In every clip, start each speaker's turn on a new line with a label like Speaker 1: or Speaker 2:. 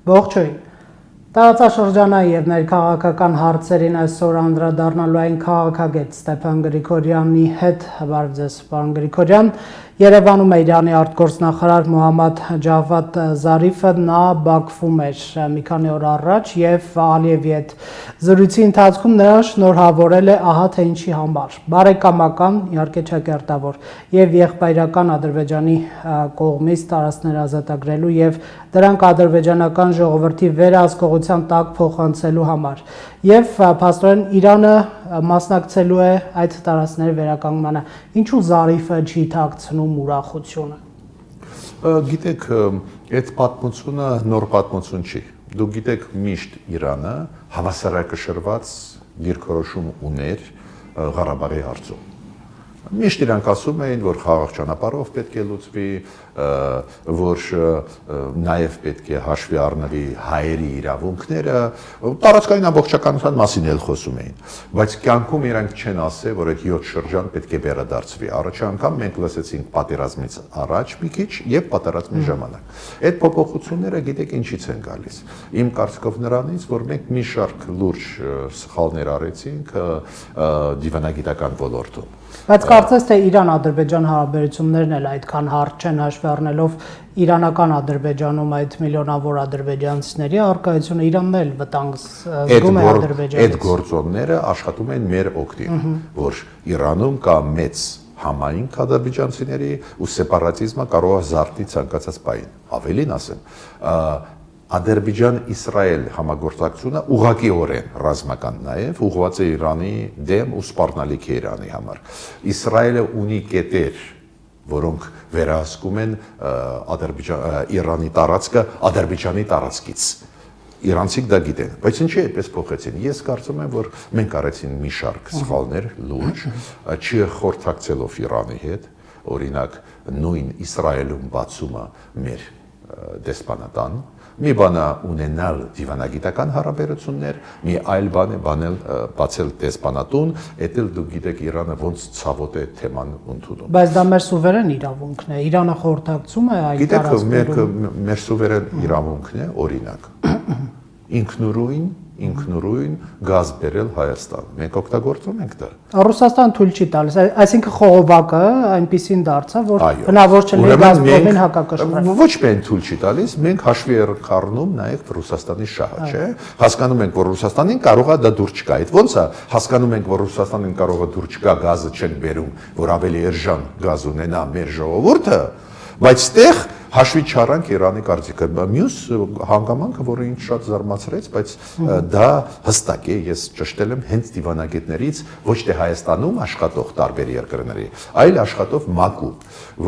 Speaker 1: Ողջույն։ Տարածաշրջանային եւ ներքաղաքական հարցերին այսօր անդրադառնալու այն քաղաքագետ Ստեփան Գրիգորյանի հետ բարև ձեզ, պարոն Գրիգորյան։ Երևանում է Իրանի արտգործնախարար Մոհամմադ Ջավադ Զարիֆը, նա Բաքվում էր մի քանի օր առաջ եւ Ալիևի հետ զրույցի ընթացքում նրան շնորհավորել է ահա թե ինչի համար։ Բարեկամական, իհարկե չակերտավոր եւ եղբայրական Ադրբեջանի կողմից տարածքներ ազատագրելու եւ դրանք ադրբեջանական ժողովրդի վերահսկողության տակ փոխանցելու համար եւ փաստորեն Իրանը մասնակցելու է այդ տարածքների վերականգնմանը։ Ինչու Զարիֆը չի թաքցնում ուրախությունը։
Speaker 2: Գիտեք, այդ պատմությունը նոր պատմություն չի։ Դու գիտեք, միշտ Իրանը հավասարակշռված դիրքորոշում ուներ Ղարաբաղի հարցում։ Միշտ իրանք ասում էին, որ խաղաղ ճանապարհով պետք է լուծվի, որ նաև պետք է հաշվի առնվի հայերի իրավունքները, տարածքային ամբողջականության մասին էլ խոսում էին, բայց կյանքում իրանք չեն ասել, որ այդ 7 շրջան պետք է վերադարձվի։ Առաջ անգամ մենք լսեցինք պատերազմից առաջ մի քիչ եւ պատերազմի ժամանակ։ Այդ փոփոխությունները գիտեք ինչից են գալիս։ Իմ կարծիքով նրանից, որ մենք մի շարք լուրջ սխալներ արեցինք դիվանագիտական ոլորտում։
Speaker 1: Բայց կարծես թե Իրան-Ադրբեջան հարաբերություններն էլ այդքան հարթ չեն հաշվի առնելով իրանական Ադրբեջանում այդ միլիոնավոր ադրբեջանցիների առկայությունը Իրանն էլ վտանգ զգում է Ադրբեջանից։ Այդ
Speaker 2: գործոնները աշխատում են մեր օգտին, որ Իրանում կա մեծ համայնք ադրբեջանցիների ու սեպարատիզմը կարող է զարթի ցանկացած բային։ Ավելին ասեմ, Ադրբեջան-Իսրայել համագործակցությունը ուղղակիորեն ռազմական նաև ուղղված է Իրանի դեմ ու սպառնալիք է Իրանի համար։ Իսրայելը ունի կետեր, որոնք վերահսկում են Իրանի տարածքը Ադրբեջանի տարածքից։ Իրանցիք դա գիտեն, բայց ինչի այդպես փոխեցին։ Ես կարծում եմ, որ մենք արեցին մի շարք սխալներ լուրջ, չխորհրդակցելով Իրանի հետ, օրինակ նույն Իսրայելում բացումը մեր դեսպանատան, մի բան է ունենալ դիվանագիտական հարաբերություններ, մի այլ բան է բացել դեսպանատուն, էդ էլ դուք գիտեք Իրանը ոնց ցավոտ է թեման ընդունում։
Speaker 1: Բայց դա մեր սուվերեն իրավունքն է, Իրանը խորհրդակցում է այդ
Speaker 2: տարածքներում։ Գիտեք, մեր սուվերեն իրավունքն է, օրինակ, ինքնուրույն գազ բերել Հայաստան։ Մենք օգտագործում ենք դա։
Speaker 1: Ռուսաստան թույլ չի տալիս, այսինքն խողովակը այնպեսին դարձավ, որ հնարավոր չէ Գազպրոմին հակակշռել։
Speaker 2: Ոչ միայն թույլ չի տալիս, մենք հաշվի ենք առնում նաև Ռուսաստանի շահը, չէ՞։ Հասկանում ենք, որ Ռուսաստանին կարող է դա դուր չգա։ Այդ ո՞նց է։ Հասկանում ենք, որ Ռուսաստանին կարող է դուր չգա, գազը չեն բերում, որ ավելի էժան գազ ունենա մեր ժողովուրդը, բայց այդտեղ հաշվի չառանք Իրանի կարծիքը։ Մյուս հանգամանքը, որը ինձ շատ զարմացրեց, բայց դա հստակ է, ես ճշտել եմ հենց դիվանագետներից, ոչ թե Հայաստանում աշխատող տարբեր երկրների, այլ աշխատող ՄԱԿ-ում,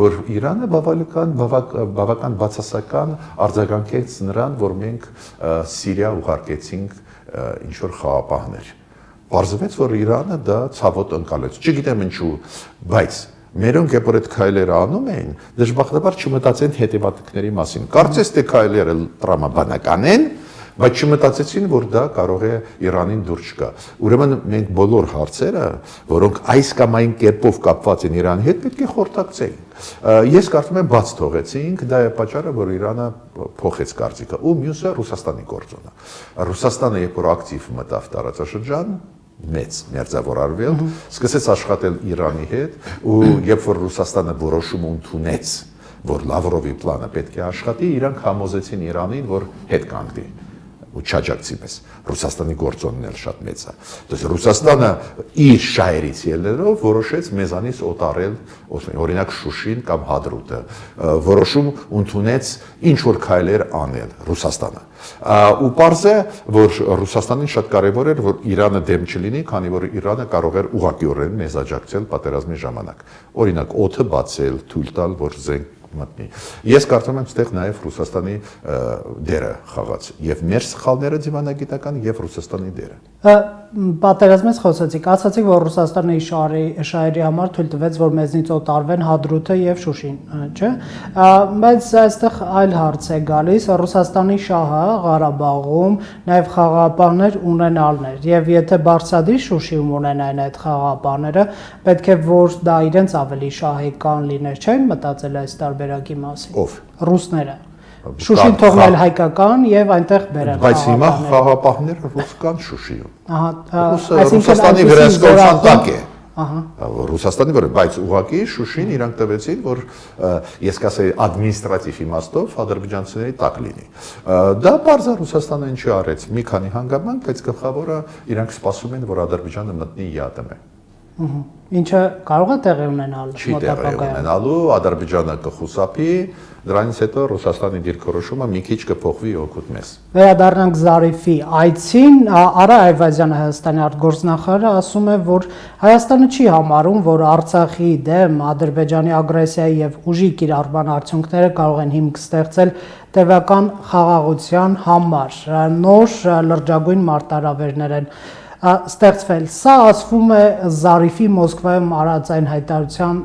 Speaker 2: որ Իրանը բավական բացասական արձագանքեց նրան, որ մենք Սիրիա ուղարկեցինք ինչ որ խաղապահներ։ Պարզվեց, որ Իրանը դա ցավոտ ընկալեց։ Չգիտեմ ինչու, բայց Մերոնք երբ այդ քայլերը անում էին, դժբախտաբար չմտածեն հետևանքների մասին։ Կարծես թե քայլերը տրամաբանական են, բայց չմտածեցին, որ դա կարող է Իրանին դուր չգա։ Ուրեմն մենք բոլոր հարցերը, որոնք այս կամ այն կերպով կապված են Իրանի հետ, պետք է խորհրդակցեինք։ Ես կարծում եմ բաց թողեցինք, դա է պատճառը, որ Իրանը փոխեց կարծիքը։ Ու մյուսը Ռուսաստանի գործոնը։ Ռուսաստանը երբ որ ակտիվ մտավ տարածաշրջան, մեծ մերձավորարվել, սկսեց աշխատել Իրանի հետ ու երբ որ Ռուսաստանը որոշում ընդունեց, որ Լավրովի պլանը պետք է աշխատի, իրանք համոզեցին Իրանին, որ հետ կանգնի ու չաջակցի մեզ։ Ռուսաստանի գործոնն էլ շատ մեծ է։ Դες Ռուսաստանը իր շահերից ելնելով որոշեց մեզանից օտարել, օրինակ Շուշին կամ Հադրութը, որոշում ընդունեց ինչ որ քայլեր անել Ռուսաստանը։ Ու պարզ է, որ Ռուսաստանին շատ կարևոր էր, որ Իրանը դեմ չլինի, քանի որ Իրանը կարող էր ուղղակիորեն մեզ աջակցել պատերազմի ժամանակ։ Օրինակ օդը բացել, թույլ տալ, որ զենք մտնի։ Ես կարծում եմ, այդտեղ նաև Ռուսաստանի դերը խաղաց, եւ մեր սխալները դիվանագիտական եւ Ռուսաստանի դերը։
Speaker 1: Պատերազմից խոսեցիք, ասացիք, որ Ռուսաստանի շահերի համար թույլ տվեց, որ մեզնից օտարվեն Հադրութը եւ Շուշին, չէ՞։ Բայց այստեղ այլ հարց է գալիս, Ռուսաստանի շահը Ղարաբաղում նաև խաղաղապահներ ունենալն էր, եւ եթե բարձրադիր Շուշիում ունենային այդ խաղաղապահները, պետք է որ դա իրենց ավելի շահեկան լիներ, չեն մտածել այս տարբերակի մասին։
Speaker 2: Ով։
Speaker 1: Ռուսները։ Շուշին թողնել հայկական եւ այնտեղ բերել։
Speaker 2: Բայց հիմա խաղապահները ռուս կան Շուշիում։
Speaker 1: Ահա,
Speaker 2: Ռուսաստանի վերահսկողության տակ է։
Speaker 1: Ահա։
Speaker 2: Ռուսաստանի վրա, բայց ուղղակի Շուշին իրանք տվեցին, որ ես կասեի ադմինիստրատիվ իմաստով ադրբեջանցիների տակ լինի։ Դա բարձր Ռուսաստանը ինչի արեց, մի քանի հանգամանք, բայց գլխավորը իրանք սպասում են, որ Ադրբեջանը մտնի ԵԱՏՄ։
Speaker 1: Ինչը կարող է տեղի ունենալ
Speaker 2: Չի տեղի ունենալու, Ադրբեջանը կխուսափի, դրանից հետո Ռուսաստանի դիրքորոշումը մի քիչ կփոխվի օգուտ մեզ։
Speaker 1: Վերադառնանք Զարիֆի այցին, Արա Այվազյանը Հայաստանի արտգործնախարարը ասում է, որ Հայաստանը չի համարում, որ Արցախի դեմ Ադրբեջանի ագրեսիայի եւ ուժի կիրառման արդյունքները կարող են հիմք ստեղծել տևական խաղաղության համար։ Նոր լրջագույն մարտահրավերներ են ստեղծվել։ Սա ասվում է Զարիֆի Մոսկվայում արած այն հայտարարության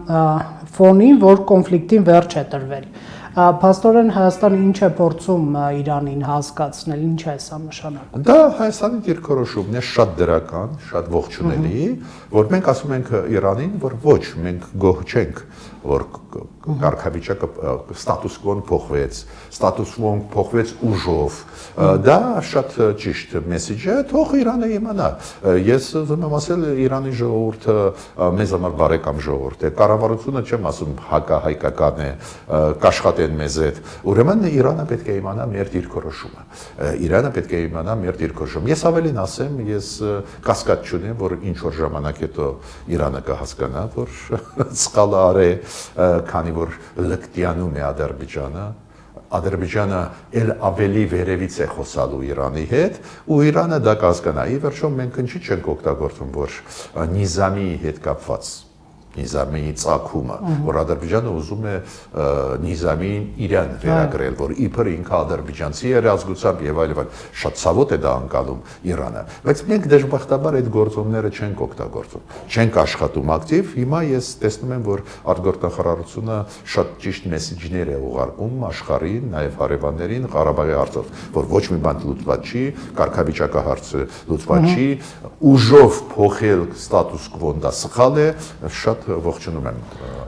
Speaker 1: ֆոնին, որ կոնֆլիկտին վերջ է տրվել։ Փաստորեն Հայաստանը ինչ է փորձում Իրանին հասկացնել, ինչ է սա նշանակում։
Speaker 2: Դա Հայաստանի դիրքորոշումն է շատ դրական, շատ ողջունելի, որ մենք ասում ենք Իրանին, որ ոչ, մենք գոհ չենք, որ կարգավիճակը ստատուս կոն փոխվեց, ստատուս կոն փոխվեց ուժով։ Դա շատ ճիշտ մեսեջ է, թող Իրանը իմանա։ Ես ուզում եմ ասել Իրանի ժողովուրդը մեզ համար բարեկամ ժողովուրդ է։ Կառավարությունը չեմ ասում հակահայկական է, կաշխատեն մեզ հետ։ Ուրեմն Իրանը պետք է իմանա մեր դիրքորոշումը։ Իրանը պետք է իմանա մեր դիրքորոշումը։ Ես ավելին ասեմ, ես կասկած չունեմ, որ ինչ որ ժամանակ հետո Իրանը կհասկանա, որ սխալը արե, քանի որ լկտիանում է Ադրբեջանը էլ ավելի վերևից է խոսալու Իրանի հետ ու Իրանը դա կհասկանա։ Ի վերջո մենք ինչի չենք օգտագործում, որ նիզամի հետ կապված Նիզամի ցակումը, որ Ադրբեջանը ուզում է նիզամին իրան վերագրել, որ իբր ինքը ադրբեջանցի է ազգությամբ եւ այլն, շատ ցավոտ է դա անցալում Իրանը, բայց մենք դժբախտաբար այդ գործոնները չենք օգտագործում, չենք աշխատում ակտիվ, հիմա ես տեսնում եմ, որ արտգործնախարարությունը շատ ճիշտ մեսեջներ է ուղարկում աշխարհին, նաեւ հարևաններին Ղարաբաղի հարցով, որ ոչ մի բան լուծված չի, կարգավիճակահարցը լուծված չի, ուժով փոխել ստատուս կվոն դա սխալ է, շատ ողջունում եմ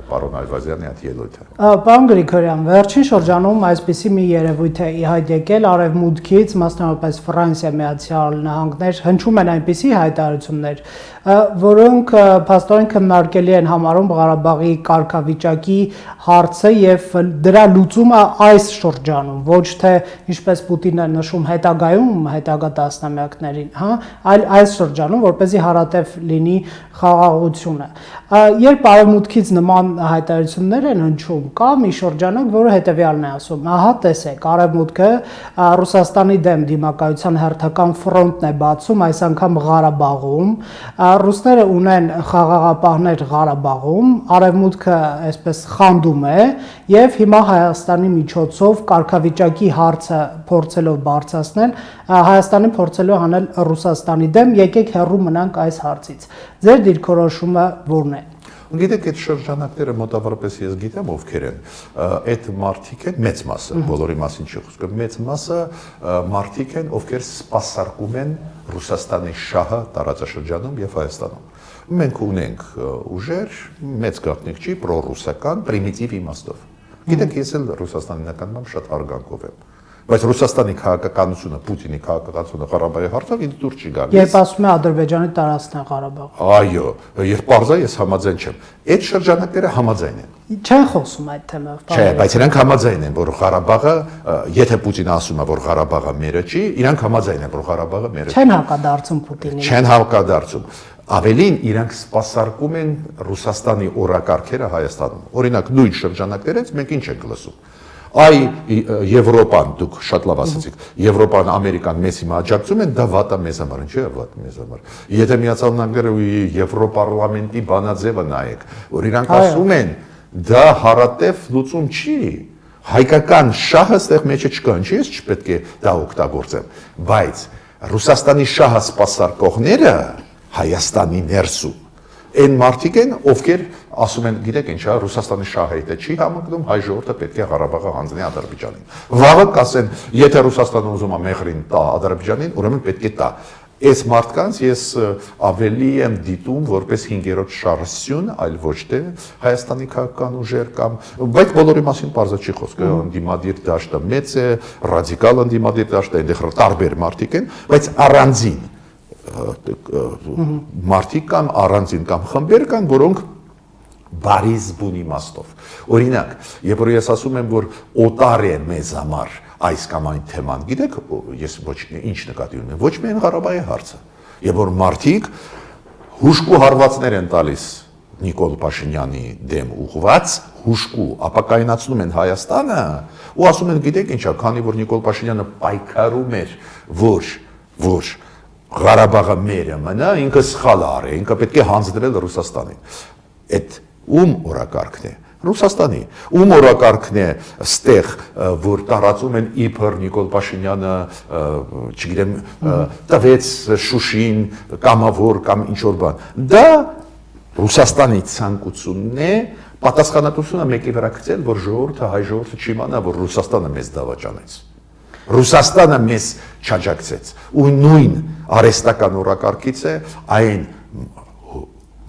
Speaker 2: պարոն Այվազյանի այդ ելույթը։
Speaker 1: Պարոն Գրիգորյան, վերջին շրջանում այսպիսի մի երևույթ է ի հայտ եկել արևմուտքից, մասնավորապես Ֆրանսիա, Միացյալ Նահանգներ, հնչում են այնպիսի հայտարարություններ, որոնք փաստորեն քննարկելի են համարում Ղարաբաղի կարգավիճակի հարցը եւ դրա լուծումը այս շրջանում, ոչ թե ինչպես Պուտինը նշում հետագա տասնամյակներին, հա, այլ այս շրջանում, որպեսզի հարատև լինի խաղաղությունը։ Երբ արևմուտքից նման հայտարարություններ են հնչում, կա մի շրջանակ, որը հետևյալն է ասում. ահա տեսեք, արևմուտքը Ռուսաստանի դեմ դիմակայության հերթական ֆրոնտն է բացում, այս անգամ Ղարաբաղում, ռուսները ունեն խաղաղապահներ Ղարաբաղում, արևմուտքը այսպես խանդում է եւ հիմա Հայաստանի միջոցով կարգավիճակի հարցը փորձելով բարձրացնել, Հայաստանը փորձելով անել Ռուսաստանի դեմ, եկեք հեռու մնանք այս հարցից։ Ձեր դիրքորոշումը ո՞րն է։
Speaker 2: Գիտեք, այդ շրջանակները մոտավորապես ես գիտեմ ովքեր են, այդ մարդիկ են մեծ մասը, բոլորի մասին չի խոսքը, մեծ մասը մարդիկ են, ովքեր սպասարկում են Ռուսաստանի շահը տարածաշրջանում եւ Հայաստանում։ Մենք ունենք ուժեր, մեծ գաղտնիք չի, պրոռուսական, պրիմիտիվ իմաստով։ Գիտեք, ես էլ Ռուսաստանի նկատմամբ շատ արգանքով եմ։ Բայց Ռուսաստանի քաղաքականությունը, Պուտինի քաղաքականությունը Ղարաբաղի հարցով ինձ դուր չի գալիս։
Speaker 1: Երբ ասում է Ադրբեջանի տարածքն է Ղարաբաղը։
Speaker 2: Այո, երբ parza ես համաձայն չեմ։ Այդ շրջանակները համաձայն են։
Speaker 1: Չեն խոսում այդ թեմայով։
Speaker 2: Չէ, բայց իրանք համաձայն են, որ Ղարաբաղը, եթե Պուտինը ասում է, որ Ղարաբաղը մերը չի, իրանք համաձայն են, որ Ղարաբաղը մերը չի։
Speaker 1: Չեն հակադարձում Պուտինին։
Speaker 2: Չեն հակադարձում։ Ավելին իրանք սպասարկում են Ռուսաստանի օրակարգերը Հայաստանում։ Օրինակ, նույն շրջանակներից մենք ինչ ենք լսում։ Այ Եվրոպան, դուք շատ լավ ասացիք, Եվրոպան, Ամերիկան մեզ հիմա աջակցում են, դա վատ է մեզ համար, ինչի է վատ մեզ համար։ Եթե Միացյալ Նահանգները ու Եվրոպարլամենտի բանաձևը նայեք, որ իրանք ասում են, դա հարատև լուծում չի, հայկական շահը ստեղ մեջը չկա, ինչի ես չպետք է դա օգտագործեմ, բայց Ռուսաստանի շահը սպասարկողները Հայաստանի ներսում այն մարդիկ են, ովքեր ասում են, գիտեք ինչ, Ռուսաստանի շահը հետ չի համընկնում, հայ ժողովուրդը պետք է Ղարաբաղը հանձնի Ադրբեջանին։ Վաղը կասեն, եթե Ռուսաստանը ուզում է մեղրին տա Ադրբեջանին, ուրեմն պետք է տա։ Այս մարդկանց ես ավելի եմ դիտում որպես 5-րդ շարժություն, այլ ոչ թե Հայաստանի քաղաքական ուժեր կամ բայց բոլորի մասին բարձր չի խոսքը, ընդդիմադիր դաշտը մեծ է, ռադիկալ ընդդիմադիր դաշտը, այնտեղ տարբեր մարդիկ են, բայց առանձին մարդիկ կամ առանձին կամ խմբեր կան, որոնք բարի զբուն իմաստով։ Օրինակ, երբ որ ես ասում եմ, որ օտար է մեզ համար այս կամ այն թեման, գիտեք, ես ոչ ինչ նկատի ունեմ, ոչ միայն Ղարաբաղի հարցը, երբ որ մարդիկ հուշկու հարվածներ են տալիս Նիկոլ Փաշինյանի դեմ ուղված, հուշկու ապակայնացնում են Հայաստանը ու ասում են, գիտեք ինչա, քանի որ Նիկոլ Փաշինյանը պայքարում էր, որ Ղարաբաղը մերը մնա, ինքը սխալ արել, ինքը պետք է հանձնել Ռուսաստանին։ Այդ ում օրակարգն է։ Ռուսաստանի։ Ում օրակարգն է ստեղ, որ տարածում են իբր Նիկոլ Փաշինյանը, չգիտեմ, տվեց Շուշին, կամավոր կամ ինչ-որ բան։ Դա Ռուսաստանի ցանկությունն է, պատասխանատվությունը մեկի վրա գցել, որ ժողովուրդը, հայ ժողովուրդը չիմանա, որ Ռուսաստանը մեզ դավաճանեց։ Ռուսաստանը մեզ չաջակցեց։ Ու նույն արհեստական օրակարգից է այն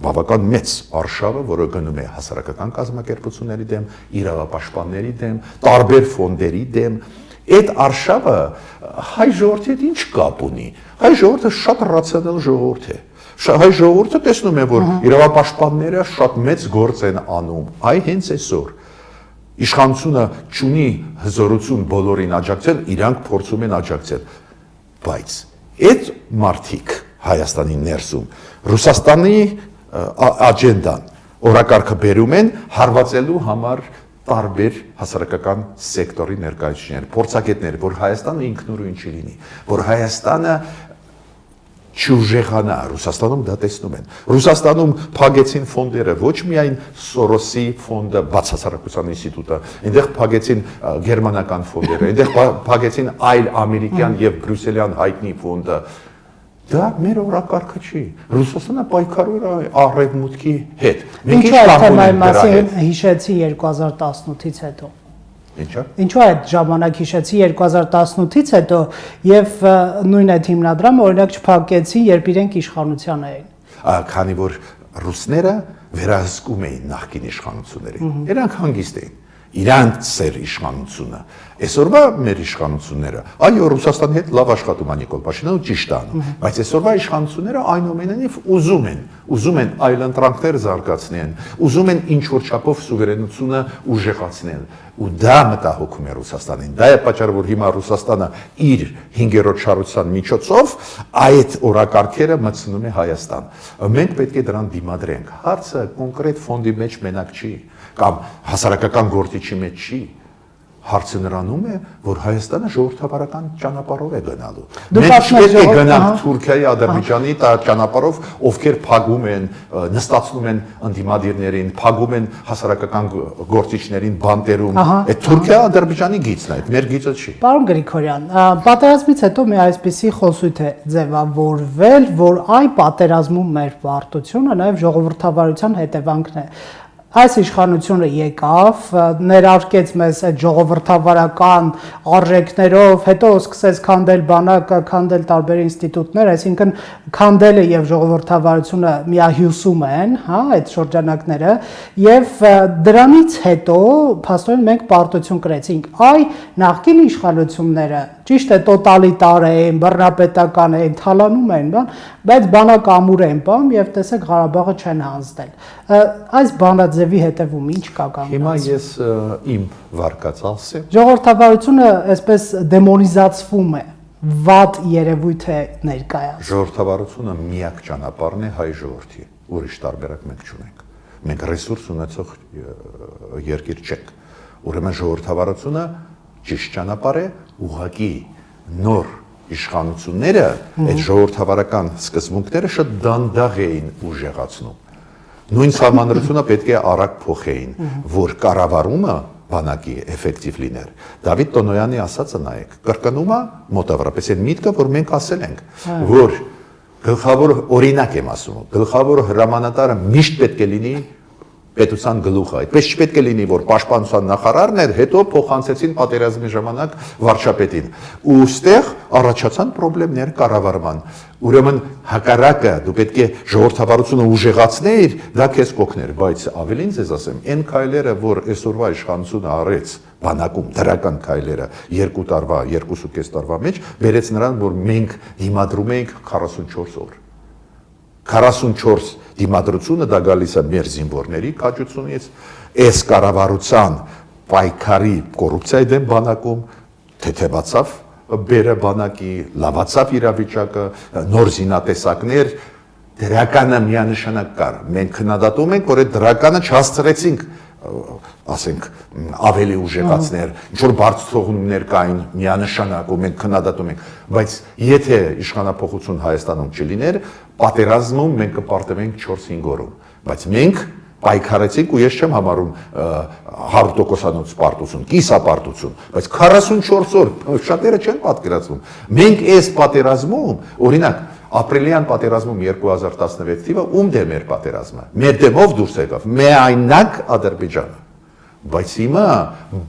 Speaker 2: բավական մեծ արշավը, որը գնում է հասարակական կազմակերպությունների դեմ, իրավապաշտպանների դեմ, տարբեր ֆոնդերի դեմ, այդ արշավը հայ ժողովրդի հետ ինչ կապ ունի։ Հայ ժողովուրդը շատ ռացիոնալ ժողովուրդ է։ Հայ ժողովուրդը տեսնում է, որ իրավապաշտպանները շատ մեծ գործ են անում։ Այ հենց այսօր իշխանությունը չունի հզորություն բոլորին աջակցել, իրանք փորձում են աջակցել։ Բայց այդ մարդիկ Հայաստանի ներսում Ռուսաստանի աջենդան օրակարգը բերում են հարվածելու համար տարբեր հասարակական սեկտորի ներկայացուցիչներ, փորձագետներ, որ Հայաստանը ինքնուրույն չի լինի, որ Հայաստանը չուժեղանա, Ռուսաստանում դա տեսնում են։ Ռուսաստանում փակեցին ֆոնդերը, ոչ միայն Սորոսի ֆոնդը, բացասարակության ինստիտուտը, այնտեղ փակեցին գերմանական ֆոնդերը, այնտեղ փակեցին այլ ամերիկյան եւ բրյուսելյան հայտնի ֆոնդը։ Դա մեր օրակարգը չի։ Ռուսաստանը պայքարում է արևմուտքի հետ։
Speaker 1: Մենք ինչ թեմայի մասին հիշեցի 2018-ից հետո։
Speaker 2: Ինչա։
Speaker 1: Ինչու այդ ժամանակ հիշեցի 2018-ից հետո եւ նույն այդ հիմնադրամը օրինակ չփակեցի, երբ իրենք իշխանության էին։
Speaker 2: Քանի որ ռուսները վերահսկում էին նախկին իշխանություններին։ Նրանք հանգիստ էին։ Իրանց էր իշխանությունը։ Այսօրվա մեր իշխանությունները, այո, Ռուսաստանի հետ լավ աշխատում է Նիկոլ Փաշինյանը, ճիշտ է անում, բայց այսօրվա իշխանությունները այնուամենայնիվ ուզում են այլընտրանքներ զարգացնեն, ուզում են ինչ-որ չափով սուվերենությունը ուժեղացնել, ու դա մտահոգում է Ռուսաստանին։ Դա է պատճառը, որ հիմա Ռուսաստանը իր 5-րդ շարժության միջոցով այդ օրակարգերը մտցնում է Հայաստան։ Մենք պետք է դրան դիմադրենք։ Հարցը կոնկրետ ֆոնդի մեջ մենակ չի, կամ հասարակական գործիչի մեջ չի, հարցը նրանում է, որ Հայաստանը ժողովրդավարական ճանապարհով է գնալու։ Մենք չպետք է գնանք Թուրքիայի, Ադրբեջանի ճանապարհով, ովքեր փակում են, նստացնում են ընդդիմադիրներին, փակում են հասարակական գործիչներին բանտերում։ Այդ Թուրքիա, Ադրբեջանի գիծն է, մեր գիծը չի։
Speaker 1: Պարոն Գրիգորյան, պատերազմից հետո մի այսպիսի խոսույթ է ձևավորվել, որ այն պատերազմում մեր պարտությունը նաև ժողովրդավարության հետևանքն է։ Այս իշխանությունը եկավ, ներարկեց մեզ այդ ժողովրդավարական արժեքներով, հետո սկսեց քանդել բանակը, քանդել տարբեր ինստիտուտներ, այսինքն քանդելը եւ ժողովրդավարությունը միահյուսում են, հա, այդ շրջանակները, եւ դրանից հետո փաստորեն մենք պարտություն կրեցինք։ Այ նախկին իշխանությունները ճիշտ է տոտալիտար էին, բռնապետական էին, թալանում էին, բայց բանակ ամուր են բամ եւ տեսեք Ղարաբաղը չեն հանձնել։ Այս բանաձևի հետևում ինչ կա կամ։
Speaker 2: Հիմա ես իմ վարկած ասեմ։
Speaker 1: Ժողովրդավարությունը այսպես դեմոնիզացվում է, վատ երևույթ է ներկայացնում։
Speaker 2: Ժողովրդավարությունը միակ ճանապարհն է հայ ժողովրդի, ուրիշ տարբերակ մենք չունենք։ Մենք ռեսուրս ունեցող երկիր չենք։ Ուրեմն ժողովրդավարությունը ճիշտ ճանապարհ է, ուղղակի նոր իշխանությունները այդ ժողովրդավարական սկզբունքները շատ դանդաղ էին ուժեղացնում։ Նույն սահմանադրությունը պետք է արագ փոխեին, որ կառավարումը բանակի էֆեկտիվ լիներ։ Դավիթ Տոնոյանի ասածը նայեք, կրկնումը մոտավորապես այն միտքը, որ մենք ասել ենք, որ գլխավոր օրինակ եմ ասում, գլխավոր հրամանատարը միշտ պետք է լինի պետության գլուխը։ Այդպես չպետք է լինի, որ պաշտպանության նախարարն էր, հետո փոխանցեցին պատերազմի ժամանակ վարչապետին։ Ու ստեղ առաջացան խնդիրներ կառավարման։ Ուրեմն հակառակը դու պետք է ժողովրդավարությունը ուժեղացնեիր, դա քեզ կօգներ, բայց ավելին ձեզ ասեմ, այն քայլերը, որ այսօրվա իշխանությունը արեց բանակում դրական քայլերը 2 տարվա, 2.5 տարվա մեջ, բերեց նրան, որ մենք դիմադրում էինք 44 օր։ 44 դիմադրությունը դա գալիս է մեր զինվորների քաջությունից, այս կառավարության պայքարի կոռուպցիայի դեմ բանակում թեթևացավ բերը բանակի, լավացավ իրավիճակը, նոր զինատեսակներ, դրականը միանշանակ կար։ Մենք քննադատում ենք, որ այդ դրականը չհասցրեցինք, ասենք, ավելի ուժեղացներ, ինչ որ բարձրացումներ կային միանշանակ ու մենք քննադատում ենք, բայց եթե իշխանապողություն Հայաստանում չլիներ, պատերազմում մենք կպարտվենք 4-5 օրում, բայց մենք պայքարեցինք ու ես չեմ համարում 100%-անոց պարտություն, կիսապարտություն, բայց 44 օր շատերը չեն պատկերացնում։ Մենք այս պատերազմում, օրինակ, ապրիլյան պատերազմում 2016 թիվը ում դեմ էր պատերազմը։ Մեր դեմով դուրս եկավ միայնակ Ադրբեջանը։ Բայց հիմա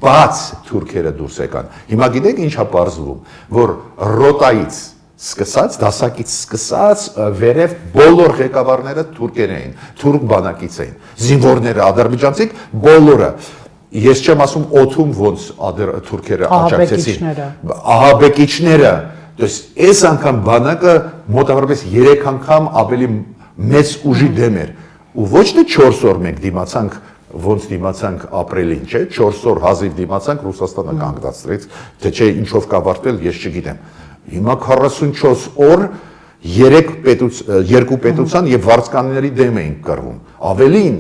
Speaker 2: բաց թուրքերը դուրս եկան։ Հիմա գիտեք ինչա պարզվում, որ ռոտայից սկսած, դասակից սկսած վերև բոլոր ղեկավարները թուրքեր էին, թուրք բանակից էին, զինվորները ադրբեջանցիք բոլորը։ Ես չեմ ասում օթում ոնց թուրքերը աջակցեցին, ահաբեկիչները, դες այս անգամ բանակը մոտավորապես 3 անգամ ավելի մեծ ուժի դեմ էր, ու ոչ թե 4 օր մենք դիմացանք, ոնց դիմացանք ապրիլին, չէ, 4 օր հազիվ դիմացանք, Ռուսաստանը կանգնացրեց, թե չէ ինչով կավարտել, ես չգիտեմ։ Հիմա 44 օր 2 պետության եւ վարձկանների դեմ էին կռվում։ Ավելին,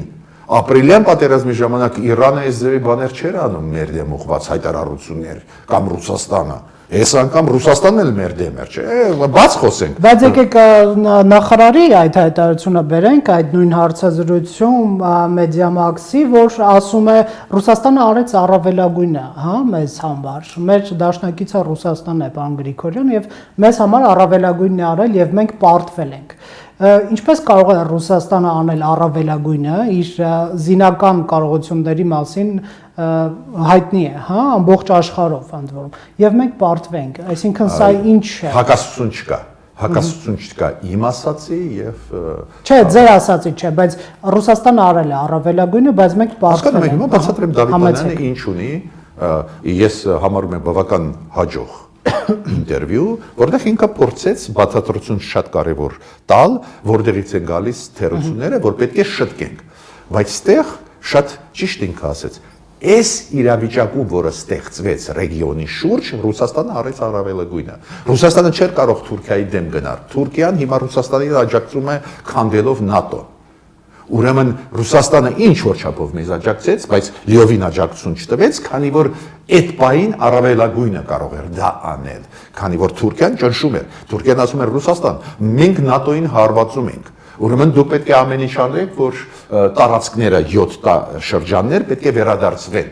Speaker 2: ապրիլյան պատերազմի ժամանակ Իրանը այս ձևի բաներ չէր անում մեր դեմ ուղղված հայտարարություններ կամ Ռուսաստանը։ Այս անգամ Ռուսաստանն էլ մեր դեմ էր, չէ՞, բաց խոսենք։
Speaker 1: Բայց եկեք նախարարի այդ հայտարարությունը բերենք, այդ նույն հարցազրույցում Մեդիամաքսի, որ ասում է Ռուսաստանը արեց առավելագույնը, հա, մեզ համար։ Մեր դաշնակիցը Ռուսաստանն է, պարոն Գրիգորյան, եւ մեզ համար առավելագույնն է արել եւ մենք պարտվել ենք։ Ինչպես կարող է Ռուսաստանը անել առավելագույնը, իր զինական կարողությունների մասին հայտնի է, հա, ամբողջ աշխարհով ընդ որում, եւ մենք պարտվենք, այսինքն սա ինչ է։
Speaker 2: Հակասություն չկա, հակասություն չկա իմ ասացի եւ
Speaker 1: Չէ, ձեր ասացի չէ, բայց Ռուսաստանը արել է առավելագույնը, բայց մենք պարտվել ենք։
Speaker 2: Հիմա բացատրեմ Դավիթ Մանյանը ինչ ունի, ես համարում եմ բավական հաջող ինտերվյու, որտեղ ինքը փորձեց բացատրություն շատ կարևոր տալ, որտեղից են գալիս թերությունները, որ պետք է շտկենք, բայց ստեղ շատ ճիշտ ինքը ասեց։ Այս իրավիճակում, որը ստեղծվեց ռեգիոնի շուրջ, Ռուսաստանը արեց առավելագույնը։ Ռուսաստանը չէր կարող Թուրքիայի դեմ գնալ։ Թուրքիան հիմա Ռուսաստանին աջակցում է քանդելով ՆԱՏՕ։ Ուրեմն Ռուսաստանը ինչ որ չափով մեզ աջակցեց, բայց լիովին աջակցություն չտվեց, քանի որ այդ պահին առավելագույնը կարող էր դա անել, քանի որ Թուրքիան ճնշում էր։ Թուրքիան ասում էր Ռուսաստան, մենք ՆԱՏՕ-ին հարվածում ենք։ Ուրեմն դուք պետք է ամեն ինչ անեք, որ տարածքները 7 շրջաններ պետք է վերադարձվեն։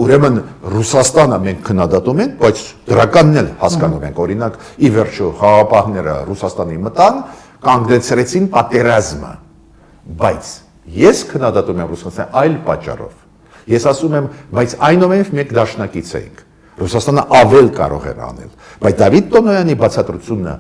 Speaker 2: Ուրեմն Ռուսաստանը մենք քննադատում ենք, բայց դրականն էլ հասկանում ենք։ Օրինակ, ի վերջո խաղապահները Ռուսաստանի մտան, կանգնեցրեցին պատերազմը։ Բայց ես քննադատում եմ Ռուսաստանը այլ պատճառով։ Ես ասում եմ, բայց այնուամենայնիվ մենք դաշնակից էինք։ Ռուսաստանը ավել կարող էր անել։ Բայց Դավիթ Տոնոյանի բացատրությունը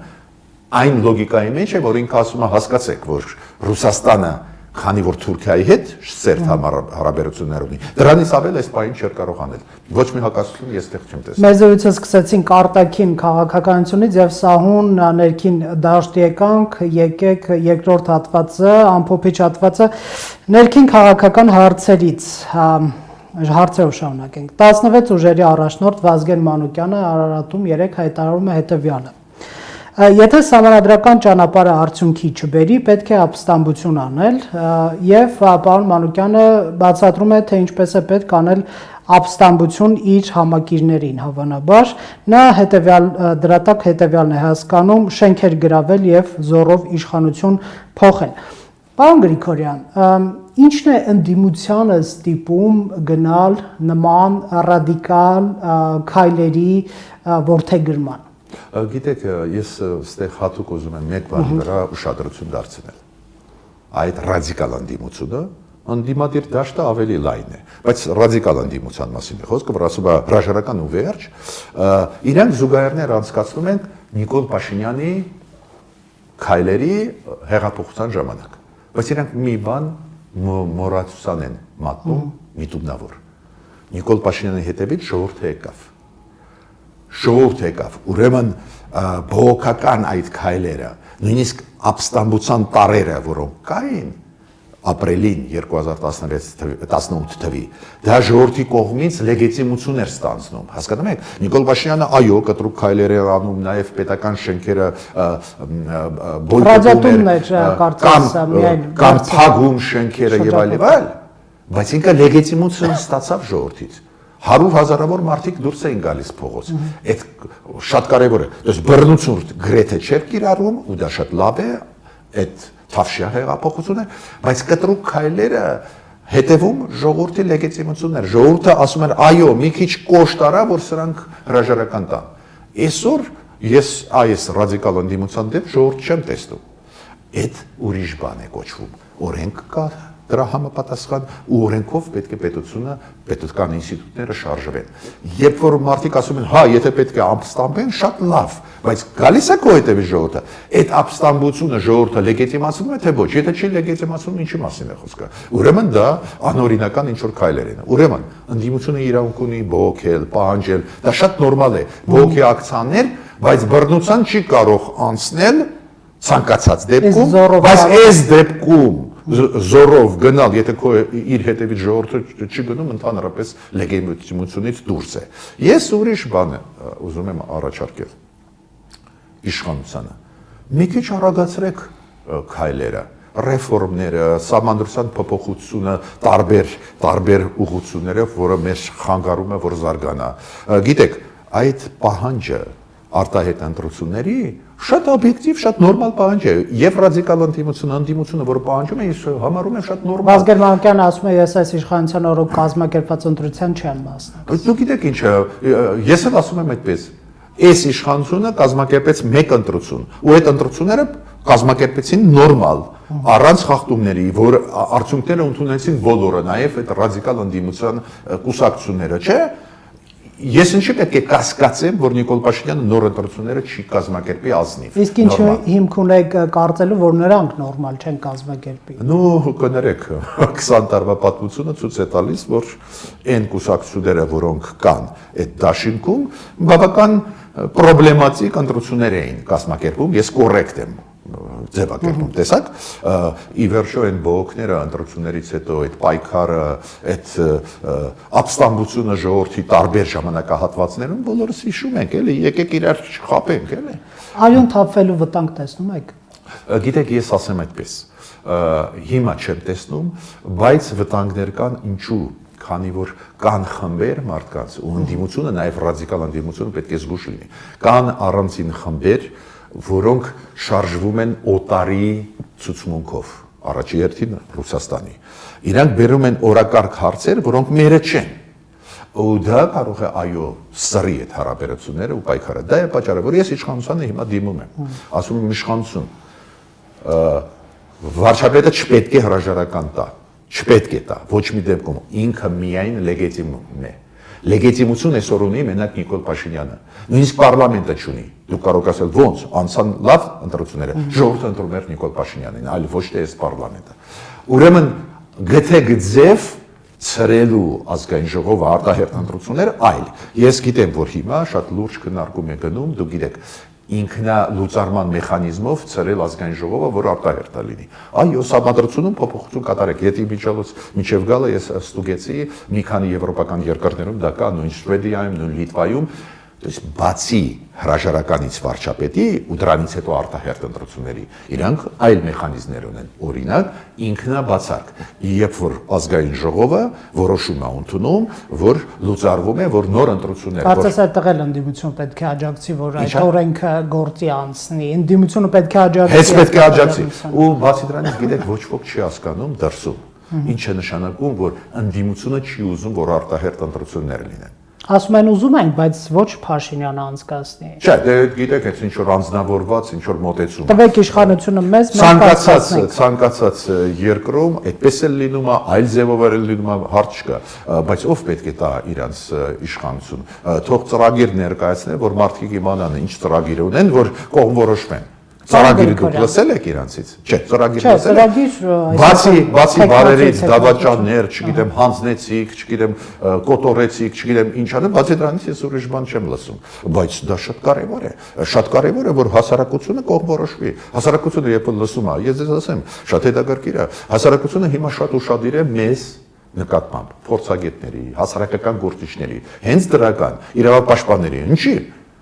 Speaker 2: այն լոգիկայի մեջ է, որ ինքը ասում է հասկացեք, որ Ռուսաստանը, քանի որ Թուրքիայի հետ սերտ հարաբերություններ ունի, դրանից ավել այս պահին չէր կարող անել։ Ոչ մի հակասություն ես տեղ չեմ տեսել։
Speaker 1: Մեր զրույցը սկսեցինք արտաքին քաղաքականությունից եւ սահուն ներքին դաշտ եկեք երկրորդ հատվածը, ամփոփիչ հատվածը ներքին քաղաքական հարցերից հարցերով շարունակենք։ 16 ուժերի առաջնորդ Վազգեն Մանուկյանը Արարատում 3 հայտարարում է հետեւյալը. Եթե սահմանադրական ճանապարհը արդյունքի չբերի, պետք է ապստամբություն անել եւ պարոն Մանուկյանը բացատրում է, թե ինչպես է պետք անել ապստամբություն իր համակիրներին, հավանաբար նա դրա տակ հետեւյալն է հասկանում շենքեր գրավել եւ զորով իշխանություն փոխել։ Պարոն Գրիգորյան, ինչն է ընդդիմությանը ստիպում գնալ նման ռադիկալ քայլերի որդեգրման։
Speaker 2: Գիտեք, ես ստեղ հատուկ ուզում եմ մեկ բանի վրա ուշադրություն դարձնել։ Այդ ռադիկալ ընդդիմությունը ընդդիմադիր դաշտը ավելի լայն է, բայց ռադիկալ ընդդիմության մասին է խոսքը, որ ասում է հրաժարական ու վերջ, իրանք զուգահեռներ անցկացնում են Նիկոլ Փաշինյանի քայլերի հեղափոխության ժամանակ, բայց իրանք մի բան մոռացության են մատնում միտումնավոր։ Նիկոլ Փաշինյանի հետևից ժողովուրդ եկավ, ուրեմն բողոքական այդ քայլերը, նույնիսկ ապստամբության տարերը, որոնք կային ապրիլին 2018 թվի, դա ժողովրդի կողմից լեգիտիմություն էր ստանձնում, հասկանում եք, Նիկոլ Փաշինյանը այո, կտրուկ քայլեր էր անում, նաև պետական շենքերը բոյկոտում էր, կամ փակում շենքերը եւ այլ, բայց ինքը լեգիտիմություն ստացավ ժողովրդից։ 100,000-ավոր մարդիկ դուրս էին գալիս փողոց։ Այդ շատ կարևոր է։ Դες բռնություն գրեթե չէր կիրառում, ու դա շատ լավ է, այդ թավշյա հեղափոխությունը, բայց կտրուկ քայլերը հետևում ժողովրդի լեգիտիմությունն էր։ Ժողովուրդը ասում էր, այո, մի քիչ կոշտ արա, որ սրանք հրաժարական տան։ Այսօր ես այս ռադիկալ ընդդիմության դեմ ժողովուրդ չեմ տեսնում։ Այդ ուրիշ բան է կոչվում։ Օրենք կա դրա համապատասխան ու օրենքով պետք է պետական ինստիտուտները շարժվեն։ Երբ որ մարդիկ ասում են, հա, եթե պետք է ապստամբեն, շատ լավ, բայց գալիս է քո հետևից ժողովուրդը, այդ ապստամբությունը ժողովուրդը լեգիտիմացնում է, թե ոչ, եթե չի լեգիտիմացնում, ինչի մասին է խոսքը։ Ուրեմն դա անօրինական ինչ-որ քայլեր են։ Ուրեմն ընդդիմությունը իրավունք ունի բողոքել, պահանջել, դա շատ նորմալ է, բողոքի ակցիաներ, բայց բռնության չի կարող անցնել ցանկացած դեպքում, բայց այս դեպքում զորով գնալ, եթե քո իր հետևից ժողովուրդը չի գնում, ընդհանրապես լեգիտիմությունից դուրս է։ Ես ուրիշ բան ուզում եմ առաջարկել իշխանությանը։ Մի քիչ արագացրեք քայլերը, ռեֆորմները, սահմանադրության փոփոխությունը, տարբեր ուղղություններով, որը մեզ խանգարում է, որ զարգանա։ Գիտեք, այդ պահանջը արտահայտ ընտրությունների շատ օբյեկտիվ, շատ նորմալ պահանջ է։ Եվ ռադիկալ ընդդիմությունը, որը պահանջում է, ես համարում եմ շատ նորմալ։
Speaker 1: Վազգեն Մանուկյանը ասում է, ես այս իշխանության օրոք կազմակերպված ընտրության չեմ մասնակցել։
Speaker 2: Դու գիտեք ինչ է, ես էլ ասում եմ այդպես։ Այս իշխանությունը կազմակերպեց մեկ ընտրություն, ու այդ ընտրությունները կազմակերպեցին նորմալ, առանց խախտումների, որ արդյունքները ընդունեցին բոլորը, նաև այդ ռադիկալ ընդդիմության կուսակցությունները, չէ՞։ Ես ինչի պետք է կասկածեմ, որ Նիկոլ Փաշինյանը նոր ընտրությունները չի կազմակերպի ազնիվ։
Speaker 1: Իսկ ինչի հիմք ունեք կարծելու, որ նրանք նորմալ չեն կազմակերպի։
Speaker 2: Ну, կներեք, 20 տարվա պատմությունը ցույց է տալիս, որ այն կուսակցությունները, որոնք կան այդ դաշինքում, բավական պրոբլեմատիկ ընտրություններ էին կազմակերպում, ես կոռեկտ եմ ձևակերպում, տեսակ, ի վերջո այն բողոքները ընտրություններից հետո այդ պայքարը, այդ ապստամբությունը ժողովրդի տարբեր ժամանակահատվածներում բոլորս հիշում ենք, էլի, եկեք իրար չխաբենք, էլի։
Speaker 1: Արյուն թափվելու վտանգ տեսնում եք։
Speaker 2: Գիտեք, ես ասեմ այդպես, հիմա չեմ տեսնում, բայց վտանգներ կան, ինչու, քանի որ կան խմբեր մարդկանց ու ընդդիմությունը, նաև ռադիկալ ընդդիմությունը պետք է զգուշ լինի։ Կան առանձին խմբեր, որոնք շարժվում են օտարի ցուցմունքով, առաջի հերթին Ռուսաստանի։ Իրանք բերում են օրակարգ հարցեր, որոնք մերը չեն։ Ու դա կարող է այո սրի այդ հարաբերությունները ու պայքարը։ Դա է պատճառը, որ ես իշխանությանը հիմա դիմում եմ։ Ասում եմ իշխանություն, վարչապետը չպետք է հրաժարական տա, չպետք է տա, ոչ մի դեպքում, ինքը միայն լեգիտիմ է։ Լեգիտիմություն այսօր ունի մենակ Նիկոլ Փաշինյանը։ Նույնիսկ պարլամենտը չունի։ Դուք կարող եք ասել ոնց, անցան լավ ընտրությունները, ժողովուրդը ընտրում էր Նիկոլ Փաշինյանին, այլ ոչ թե այս պարլամենտը։ Ուրեմն գթե գձև ցրելու ազգային ժողովը արտահերթ ընտրություններ, այլ ես գիտեմ, որ հիմա շատ լուրջ քննարկում է գնում, դուք գիտեք, ինքնալուծարման մեխանիզմով ցրել ազգային ժողովը, որ արտահերթ լինի։ Այո, սահմանադրությունում փոփոխություն կատարեք։ Եթե միջև գալը ես ստուգեցի մի քանի եվրոպական երկրներում դա կա, նույն Շվեդիայում, նույն Լիտվայում, то есть բացի հրաժարականից վարչապետի ու դրանից հետո արտահերթ ընտրությունների, իրանք այլ մեխանիզմներ ունեն։ Օրինակ, ինքնաբացակ, երբ որ ազգային ժողովը որոշում է ընդունում, որ լուծարվում է, որ նոր ընտրություններ։
Speaker 1: Կարծես այդտեղ էլ ընդդիմությունը պետք է աջակցի, որ այդ օրենքը գործի անցնի։ Ընդդիմությունը պետք է աջակցի։
Speaker 2: Հենց պետք է աջակցի։ Ու բացի դրանից, գիտեք, ոչ ոք չի հասկանում դրսում։ Ինչ է նշանակում, որ ընդդիմությունը չի ուզում, որ արտահերթ ընտրություններ լինեն։
Speaker 1: Ասում են ուզում ենք, բայց ոչ Փաշինյանը անցկացնի։
Speaker 2: Չէ, դե գիտեք, այս ինչ որ անձնավորված, ինչ որ մոտեցում։
Speaker 1: Տվեք իշխանությունը մեզ
Speaker 2: ցանկացած երկրում այդպես էլ լինում է, այլ ձևով էլ լինում է, հարց չկա, բայց ով պետք է տա իրանց իշխանություն։ Թող ծրագիր ներկայացնեն, որ մարդիկ իմանան ինչ ծրագիր ունեն, որ կողմ որոշվեն։ Ծրագիրը դուք լսել եք իրանցից։ Չէ, ծրագիր լսել եք։ Բացի բարերից դավաճաններ, չգիտեմ, հանձնեցիք, չգիտեմ, կոտորեցիք, չգիտեմ ինչ անեն, բացի դրանից ես ուրիշ բան չեմ լսում։ Բայց դա շատ կարևոր է։ Շատ կարևոր է, որ հասարակությունը կողմ որոշվի։ Հասարակությունը երբ լսում է, ես ձեզ ասեմ, շատ հետաքրքիր է։ Հասարակությունը հիմա շատ ուշադիր է մեզ նկատմամբ, փորձագետների, հասարակական գործիչների, հենց դրական իրավապաշտպանների։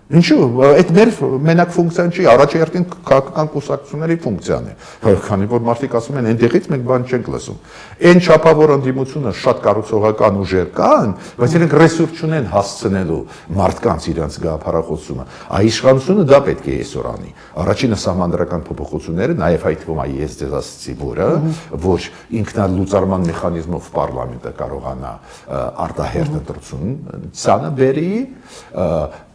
Speaker 2: Ինչու՞, այդ մեր մենակ ֆունկցիան չի, առաջերտին քաղաքական կուսակցությունների ֆունկցիան է։ Քանի որ մարդիկ ասում են, այնտեղից մենք բան չենք լսում։ Այն չափավոր ընդդիմությունը շատ կառուցողական ուժեր կան, բայց իրենք ռեսուրս չունեն հասցնելու մարդկանց իրենց գաղափարախոսությունը։ Իշխանությունը դա պետք է այսօր անի։ Առաջինը սահմանադրական փոփոխությունները, նաև այդ թվում է ես ձեզ ասացի, որ ինքնալուծարման մեխանիզմով պարլամենտը կարողանա արտահերթ ընտրություն բերի,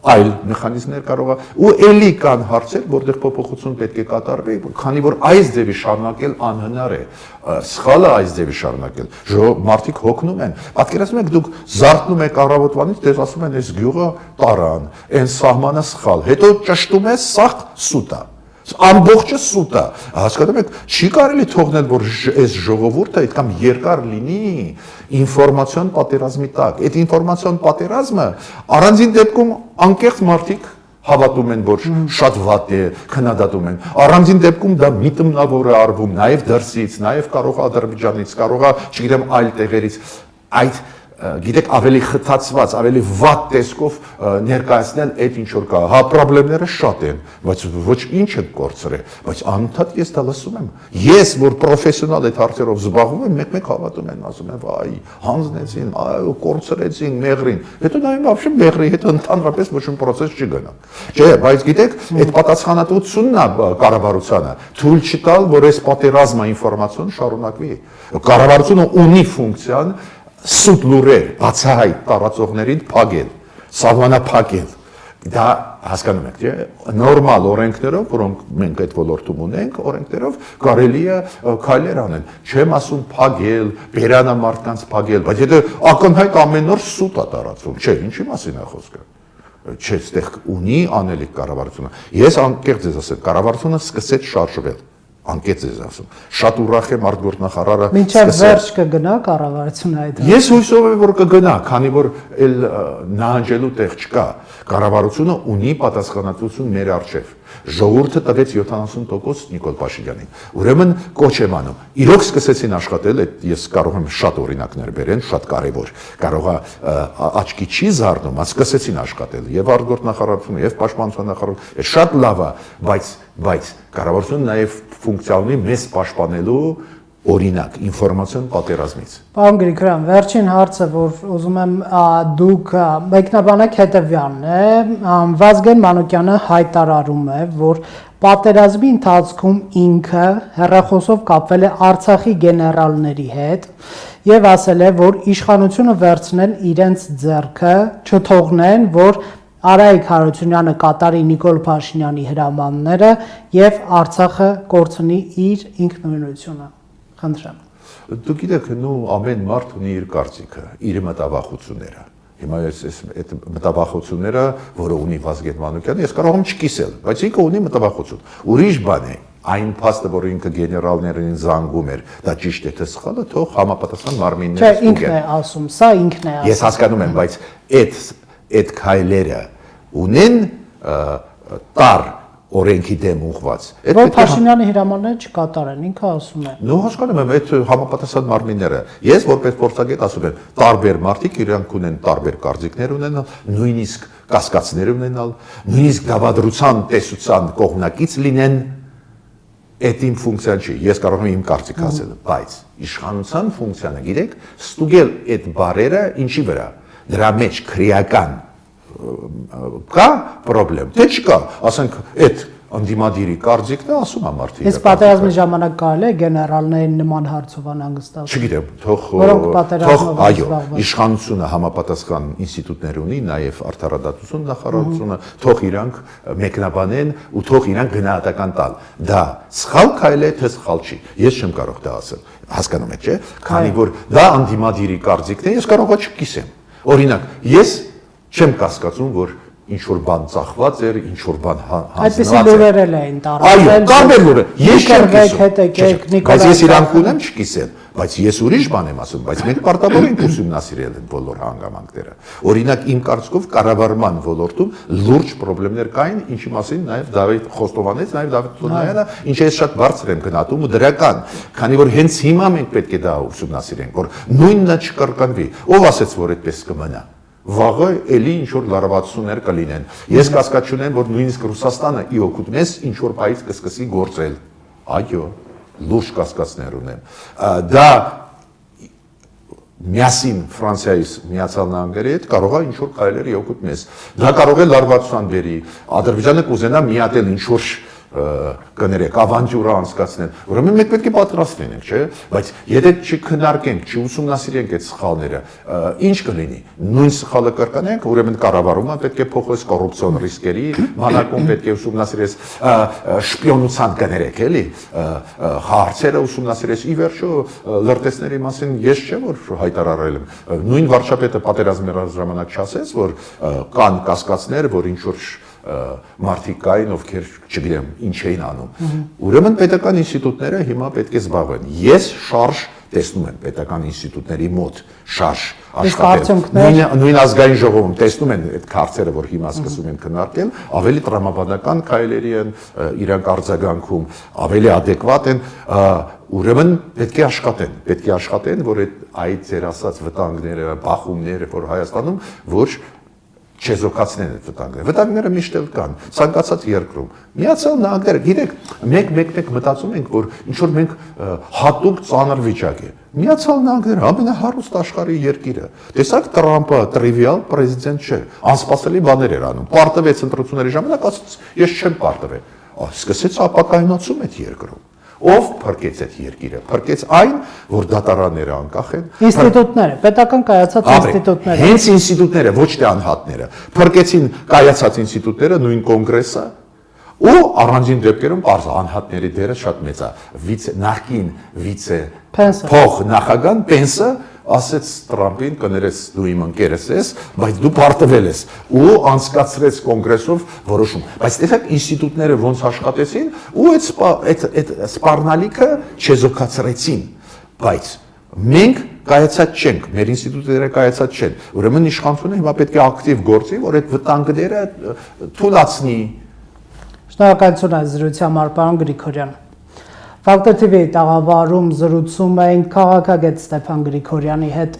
Speaker 2: այլ մեխանիզմներ կարող է ու էլի կան հարցեր, որտեղ փոփոխություն պետք է կատարվի, քանի որ այս ձևի շարունակել անհնար է, սխալը այս ձևի շարունակել, մարդիկ հոգնում են, պատկերացնում եք դուք զարթնում եք առավոտվանից, դες ասում են այս գյուղը տարան, այն սահմանը սխալ, հետո ճշտում է սաղ սուտ է, ամբողջը սուտ է, հասկանում եք, չի կարելի թողնել, որ այս ժողովուրդը այդքան երկար լինի ինֆորմացիոն պատերազմի տակ, այդ ինֆորմացիոն պատերազմը առանձին դեպքում անկեղծ մարդիկ հավատում են, որ շատ վատ է, քննադատում են, առանձին դեպքում դա միտումնավոր է արվում, նաև դրսից, նաև կարող է Ադրբեջանից, կարող է, չգիտեմ, այլ տեղերից, այդ գիտեք, ավելի խթացված, ավելի վատ տեսքով ներկայացնել այդ ինչ որ կա։ Հա, խնդիրները շատ են, բայց ոչ ինչ են կորցրել, բայց անընդհատ ես դա լսում եմ։ Ես, որ պրոֆեսիոնալ այդ հարցերով զբաղվում եմ, մեկ-մեկ հավատում են, ասում են, վայ, հանձնեցին, այո, կորցրեցին, մեղրին։ Հետո նայում вообще մեղրի հետ ընդհանրապես ոչ մի process չի գնա։ Չէ, բայց գիտեք, այդ պատասխանատվությունն է կառավարությանը, թույլ չտալ, որ այս պատերազմը ինֆորմացիոն շարունակվի։ Կառավարությունը ունի ֆունկցիան սուտ լուրեր, բացահայտ տարածողներին փակել, սահմանափակել։ Դա հասկանում եք, չէ՞, նորմալ օրենքներով, որոնք մենք այդ ոլորտում ունենք, օրենքներով կարելի է քայլեր անել։ Չեմ ասում փակել, բերանը մարդկանց փակել, բայց եթե ակնհայտ ամեն օր սուտ է տարածվում, չէ, ինչի մասին է խոսքը։ Չէ, այդտեղ ունի անելիք կառավարությունը։ Ես անկեղծ ես ասել, կառավարությունը սկսեց շարժվել։ Անկեղծ ես ասում։ Շատ ուրախ եմ արտգործնախարարը
Speaker 1: մինչև վերջ կգնա կառավարությունը այդ։
Speaker 2: Ես հույսով եմ, որ կգնա, քանի որ էլ նահանջելու տեղ չկա։ Կառավարությունը ունի պատասխանատվություն մեր առջև։ Ժողովուրդը տվեց 70% Նիկոլ Փաշինյանին։ Ուրեմն կոչ եմ անում։ Իրոք սկսեցին աշխատել, ես կարող եմ շատ օրինակներ բերել, շատ կարևոր։ Կարող է աչքի չի զարնում, սկսեցին աշխատել եւ արտգործնախարարությունը եւ պաշտպանության նախարարությունը։ Շատ լավ է, բայց կառավարությունը նաեւ ֆունկցիա ունի մեզ պաշտպանելու օրինակ ինֆորմացիոն պատերազմից։
Speaker 1: Պարոն Գրիգորյան, վերջին հարցը, որ ուզում եմ դուք մեկնաբանեք հետևյալն է, Վազգեն Մանուկյանը հայտարարում է, որ պատերազմի ընթացքում ինքը հեռախոսով կապվել է Արցախի գեներալների հետ եւ ասել է, որ իշխանությունը վերցնեն իրենց ձեռքը, չթողնեն, որ Արայիկ Հարությունյանը կատարի Նիկոլ Փաշինյանի հրամանները եւ Արցախը կորցնի իր ինքնուրույնությունը։ Խնդրեմ։
Speaker 2: Դուք գիտեք, ամեն մարդ ունի իր կարծիքը, իր մտավախությունները։ Հիմա ես այդ մտավախությունները, որը ունի Վազգեն Մանուկյանը, ես կարող եմ չկիսել, բայց ինքը ունի մտավախություն։ Ուրիշ բան է, այն փաստը, որ ինքը գեներալներին զանգում էր, դա ճիշտ է թե սխալ է, թող համապատասխան մարմինները
Speaker 1: ստուգեն։ Չէ, ինքն է ասում, սա ինքն է ասում։
Speaker 2: Ես հասկանում եմ, բայց այդ քայլերը ունեն տար օրենքի դեմ ուղված։
Speaker 1: Որ Փաշինյանի հրամանները չկատարեն, ինքը ասում է։
Speaker 2: Նո, հասկանում եմ, այդ համապատասխան մարմինները։ Ես որպես փորձագետ ասում եմ, տարբեր մարդիկ իրանք ունեն տարբեր կարծիքներ ունենալ, նույնիսկ կասկածներ ունենալ, նույնիսկ դավադրության տեսության կողմնակից լինեն, այդ իմ ֆունկցիան չի։ Ես կարող եմ իմ կարծիքը ասել, բայց իշխանության ֆունկցիան է, գիտեք, ստուգել այդ բարերը ինչի վրա։ Դրա մեջ քրեական կա պրոբլեմ, թե չկա, ասենք, այդ անդիմադիրի կարծիքն է, ասում է մարդը։
Speaker 1: Իսկ պատերազմի ժամանակ կարելի է գեներալներին նման հարցով անհանգստացնել։
Speaker 2: Չգիտեմ,
Speaker 1: Որոնք պատերազմով
Speaker 2: այո,
Speaker 1: զբաղված։
Speaker 2: իշխանությունը համապատասխան ինստիտուտներ ունի, նաև արդարադատություն նախարարությունը, թող իրանք մեկնաբանեն ու թող իրանք գնահատական տալ։ Դա սխալ քայլ է, թե սխալ չի։ Ես չեմ կարող դա ասել։ Հասկանում եք, չէ՞։ Քանի որ դա անդիմադիրի կարծիքն է, ես կարող եմ չկիսեմ։ Օրինակ, ես չեմ կասկածում, որ ինչ որ բան ծախված էր, ինչ որ բան
Speaker 1: Այդպիսի լուրեր էին տարածվել։
Speaker 2: Այո, տարբեր լուրեր։ Ես չեմ
Speaker 1: կիսում։
Speaker 2: Բայց ես իրանք ունեմ չկիսել, բայց ես ուրիշ բան եմ ասում, բայց մենք պարտավոր ենք ուսումնասիրել այդ բոլոր հանգամանքները։ Օրինակ իմ կարծիքով կառավարման ոլորտում լուրջ խնդիրներ կային, ինչի մասին նաև Դավիթ Խոստովանեց, նաև Դավիթ Տոնոյանը, ինչը ես շատ բարձր եմ գնահատում ու դրական, քանի որ հենց հիմա մենք պետք է դա ուսումնասիրենք, որ նույնը չկրկնվի։ Ով ասեց, որ այդպես կմնա։ Վաղը էլի ինչ որ լարվածություններ կլինեն։ Ես կասկած չունեմ, որ նույնիսկ Ռուսաստանը ի օգուտ մեզ ինչ որ բայից կսկսի գործել։ Այո, լուրջ կասկածներ ունեմ։ Դա միասին Ֆրանսիայից Միացյալ Նահանգների հետ կարող է ինչ որ քայլեր ի օգուտ մեզ։ Դա կարող է լարվածության բերի։ Ադրբեջանը կուզենա միատել ինչ որ կներեք, ավանտյուրա անցկացնել։ Ուրեմն մենք պետք է պատրաստ լինենք, չէ՞։ Բայց եթե չքննարկենք, չուսումնասիրենք այդ սխալները, ինչ կլինի։ Նույն սխալը կրկնենք, ուրեմն կառավարումը պետք է փոխվես կոռուպցիոն ռիսկերի, բանակում պետք է ուսումնասիրես շպիոնության կներեք, էլի, հարցերը ուսումնասիրես։ Ի վերջո լրտեսների մասին ես չէ որ հայտարարել եմ։ Նույն վարչապետը պատերազմի ժամանակ չասեց, որ կան կասկածներ, որ ինչ որ մարդիկ կային, ովքեր չգիտեմ ինչ էին անում։ Ուրեմն պետական ինստիտուտները հիմա պետք է զբաղվեն։ Ես շարժ տեսնում եմ պետական ինստիտուտների մոտ շարժ աշխատել։ Նույն ազգային ժողովում տեսնում են այդ քարտերը, որ հիմա սկսում են քննարկել, ավելի տրամաբանական քայլերի են իրանք արձագանքում, ավելի adekvat են, ուրեմն պետք է աշխատեն, որ այդ ձեր ասած վտանգները, բախումները, որ Հայաստանում, որ չեզոքացնեն այդ վտանգները։ Վտանգները միշտ էլ կան, ցանկացած երկրում։ Միացյալ Նահանգները, գիտեք, մեկ մտածում ենք, որ ինչ որ մենք հատուկ ծանր վիճակ է։ Միացյալ Նահանգները ամենահարուստ աշխարհի երկիրը։ Տեսակ Տրամպը տրիվիալ պրեզիդենտ չէ, անսպասելի բաներ էր անում։ Պարտվեց ընտրությունների ժամանակ, ասաց, ես չեմ պարտվել։ Սկսեց ապակայունացում այդ երկրում։ Ով փրկեց այդ երկիրը։ Փրկեց այն, որ դատարանները անկախ են։
Speaker 1: Ինստիտուտները, պետական կայացած ինստիտուտները։
Speaker 2: Հենց ինստիտուտները, ոչ թե անհատները։ Փրկեցին կայացած ինստիտուտները, նույն կոնգրեսը, ու առանձին դեպքերում բարձ անհատների դերը շատ մեծ է։ Նախկին վիցե փող նախագահ Պենսը ասեց Տրամպին, կներես դու իմ ընկերս ես, բայց դու պարտվել ես ու անցկացրեց կոնգրեսով որոշում։ Բայց տեսեք ինստիտուտները ոնց աշխատեցին ու այդ սպառնալիքը չեզոքացրեցին։ Բայց մենք կայացած չենք, մեր ինստիտուտները կայացած չեն։ Ուրեմն իշխանությունը հիմա պետք է ակտիվ գործի, որ այդ վտանգները թույլատնի։
Speaker 1: Շնորհակալություն այս զրույցի համար, պարոն Գրիգորյան։ Factor TV-ի տաղավարում զրուցում ենք քաղաքագետ Ստեփան Գրիգորյանի հետ։